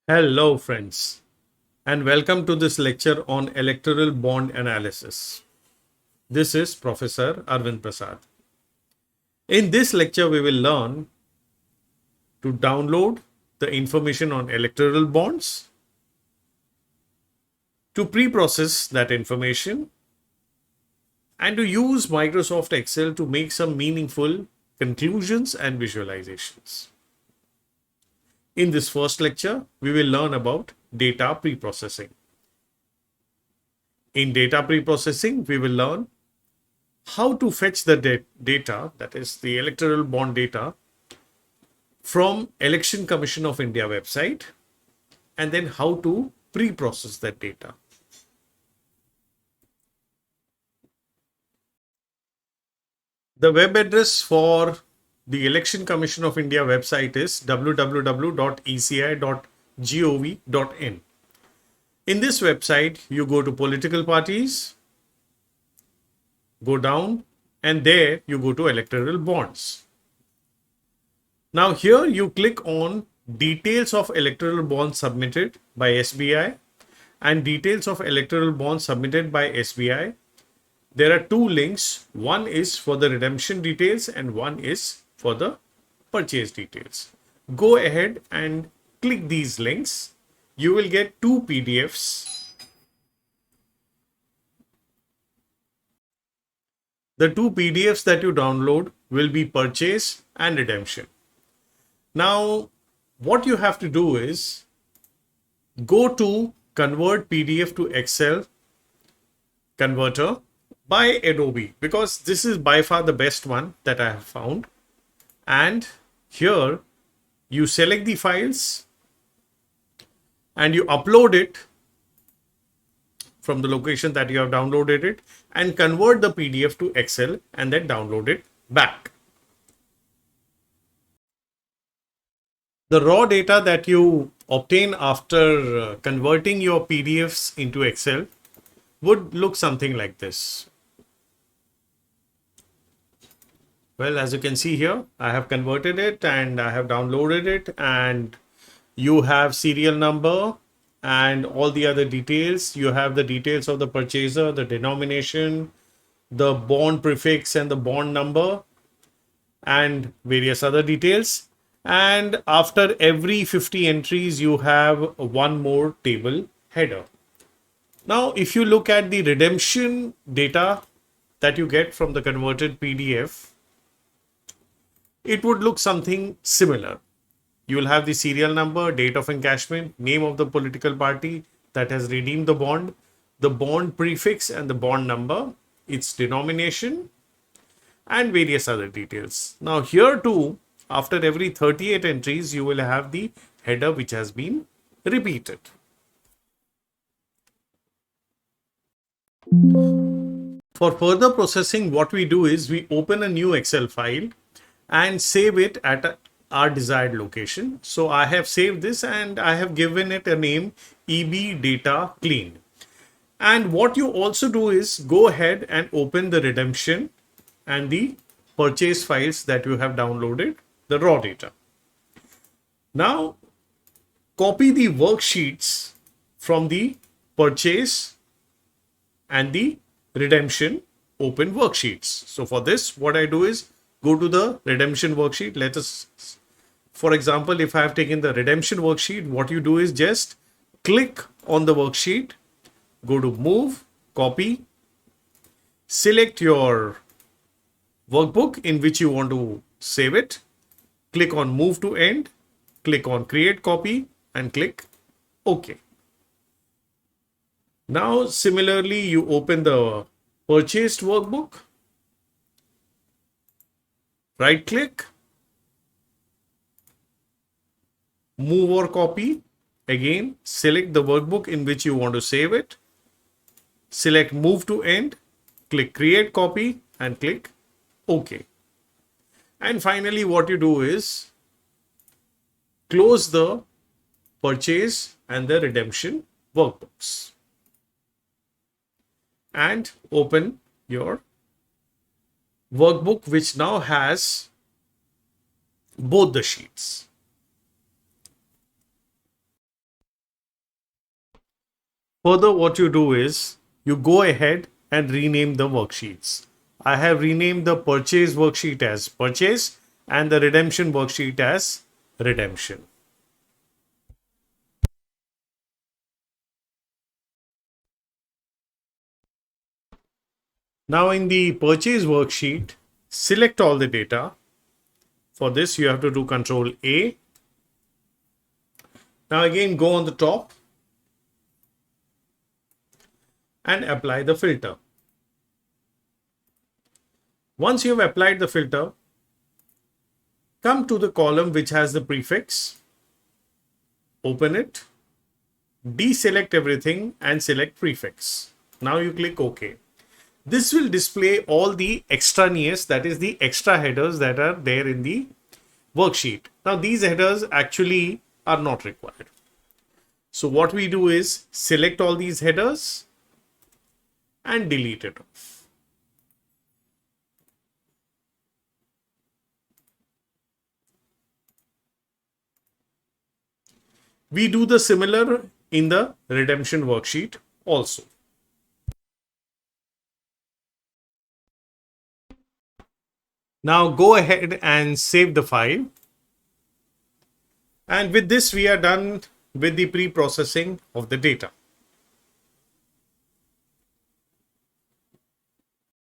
Hello, friends, and welcome to this lecture on electoral bond analysis. This is Professor Arvind Prasad. In this lecture, we will learn to download the information on electoral bonds, to pre process that information, and to use Microsoft Excel to make some meaningful conclusions and visualizations. In this first lecture, we will learn about data pre processing. In data pre processing, we will learn how to fetch the data, that is the electoral bond data, from Election Commission of India website, and then how to pre-process that data. The web address for the Election Commission of India website is www.eci.gov.in. In this website, you go to political parties, go down, and there you go to electoral bonds. Now here you click on details of electoral bonds submitted by SBI and details of electoral bonds submitted by SBI. There are two links. One is for the redemption details and one is for the purchase details. Go ahead and click these links. You will get two PDFs. The two PDFs that you download will be purchase and redemption. Now, what you have to do is go to convert PDF to Excel converter by Adobe, because this is by far the best one that I have found. And here you select the files and you upload it from the location that you have downloaded it and convert the PDF to Excel and then download it back. The raw data that you obtain after converting your PDFs into Excel would look something like this. Well, as you can see here, I have converted it and I have downloaded it, and you have serial number and all the other details. You have the details of the purchaser, the denomination, the bond prefix and the bond number, and various other details. And after every 50 entries, you have one more table header. Now, if you look at the redemption data that you get from the converted PDF, it would look something similar. You will have the serial number, date of encashment, name of the political party that has redeemed the bond prefix and the bond number, its denomination, and various other details. Now, here too, after every 38 entries, you will have the header which has been repeated. For further processing, what we do is we open a new Excel file and save it at our desired location. So I have saved this and I have given it a name, EB Data Clean. And what you also do is go ahead and open the redemption and the purchase files that you have downloaded, the raw data. Now, copy the worksheets from the purchase and the redemption open worksheets. So for this, what I do is go to the redemption worksheet. Let us, for example, if I have taken the redemption worksheet, what you do is just click on the worksheet, go to move, copy, select your workbook in which you want to save it, click on move to end, click on create copy and click OK. Now, similarly, you open the purchased workbook, right click, move or copy, again select the workbook in which you want to save it, select move to end, click create copy and click OK. And finally, what you do is close the purchase and the redemption workbooks and open your workbook, which now has both the sheets. Further, what you do is you go ahead and rename the worksheets. I have renamed the purchase worksheet as purchase and the redemption worksheet as redemption. Now in the purchase worksheet, select all the data. For this, you have to do Control A. Now again, go on the top and apply the filter. Once you have applied the filter, come to the column which has the prefix, open it, deselect everything and select prefix. Now you click OK. This will display all the extraneous, that is the extra headers that are there in the worksheet. Now these headers actually are not required. So what we do is select all these headers and delete it off. We do the similar in the redemption worksheet also. Now go ahead and save the file. And with this, we are done with the pre-processing of the data.